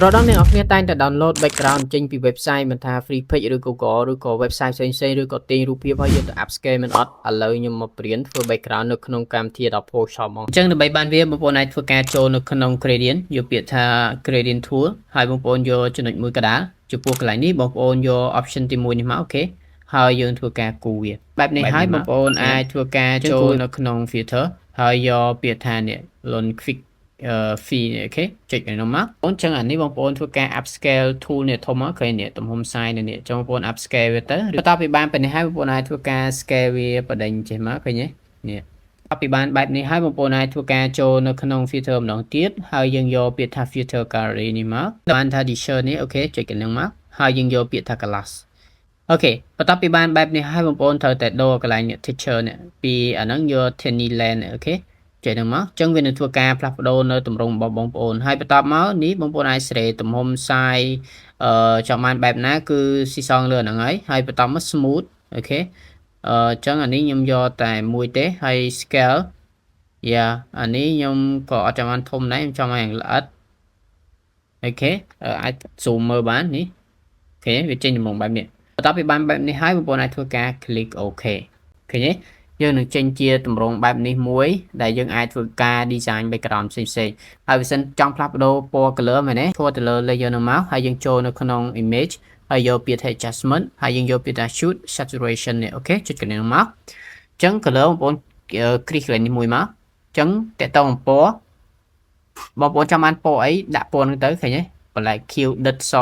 រដងអ្នកនរគ្នាតែងតែ download background ចេញពី website មិនថា free page ឬ Google ឬក៏ website ផ្សេងៗឬក៏ទាញរូបភាពហើយយកទៅ upscale មិនអត់ឥឡូវខ្ញុំមកព្រានធ្វើ background នៅក្នុងកម្មវិធី Adobe Photoshop ហ្មងអញ្ចឹងដើម្បីបានវាបងប្អូនអាចធ្វើការចូលនៅក្នុង gradient យកពាក្យថា gradient tool ហើយបងប្អូនយកចំណុចមួយកណ្ដាលចំពោះកន្លែងនេះបងប្អូនយក option ទី1នេះមកអូខេហើយយើងធ្វើការគូវាបែបនេះហើយបងប្អូនអាចធ្វើការចូលនៅក្នុង filter ហើយយកពាក្យថានេះ lone quick fee អូខេចុចឲ្យនោះមកបងចឹងអានេះបងប្អូនធ្វើការ upscale tool នេះធំមកឃើញនេះទំហំ size នេះចឹងបងប្អូន upscale វាទៅបន្ទាប់ពីបានបែបនេះហើយបងប្អូនអាចធ្វើការ scale វាបដិញចេះមកឃើញទេនេះបន្ទាប់ពីបានបែបនេះហើយបងប្អូនអាចធ្វើការចូលនៅក្នុង filter ម្ដងទៀតហើយយើងយកពាក្យថា filter gallery នេះមកបានថា t-shirt នេះអូខេចុចកណ្ដឹងមកហើយយើងយកពាក្យថា class អូខេបន្ទាប់ពីបានបែបនេះហើយបងប្អូនត្រូវតែដូរកន្លែង texture នេះពីអាហ្នឹងយក tiny land អូខេចេះហ្នឹងមកអញ្ចឹងវានឹងធ្វើការផ្លាស់ប្ដូរនៅទម្រង់របស់បងប្អូនហើយបន្ទាប់មកនេះបងប្អូនអាចស្រេទំហំ size ចង់បានបែបណាគឺស៊ីសងលើហ្នឹងហើយបន្ទាប់មក smooth អូខេអញ្ចឹងអានេះខ្ញុំយកតែមួយទេហើយ scale យ៉ាអានេះខ្ញុំក៏អត់ចាំបានធំដែរខ្ញុំចង់ឲ្យល្អិតអូខេអាច zoom មើលបាននេះអូខេវាចេញទម្រង់បែបនេះបន្ទាប់ពីបានបែបនេះហើយបងប្អូនអាចធ្វើការ click OK ឃើញទេយើងនឹងចេញជាទម្រង់បែបនេះមួយដែលយើងអាចធ្វើការ design background ផ្សេងៗហើយបើសិនចង់ផ្លាស់ប្ដូរពណ៌ color មែនទេធ្វើទៅលើ layer នោះមកហើយយើងចូលនៅក្នុង image ហើយយកពាក្យថា adjustment ហើយយើងយកពាក្យថា shoot saturation នេះអូខេចុចកណ្ដឹងមកអញ្ចឹង color បងប្អូនគ្រីស color នេះមួយមកអញ្ចឹងតើតើពណ៌បងប្អូនចង់បានពណ៌អីដាក់ពណ៌ហ្នឹងទៅឃើញទេបន្លែ Q ដិតស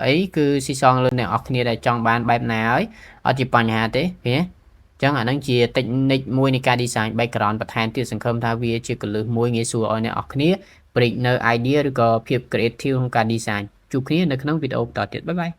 អីគឺស៊ីសងលើអ្នកនរគ្នាដែលចង់បានបែបណាហើយអត់ជាបញ្ហាទេឃើញទេចឹងអាហ្នឹងជា technique មួយនៃការ design background បន្ថែមទៀតសង្ឃឹមថាវាជាកលឹះមួយងាយស្រួលឲ្យអ្នកនរគ្នា break នៅ idea ឬក៏ភាព creative ក្នុងការ design ជួបគ្នានៅក្នុងវីដេអូបន្តទៀតបាយបាយ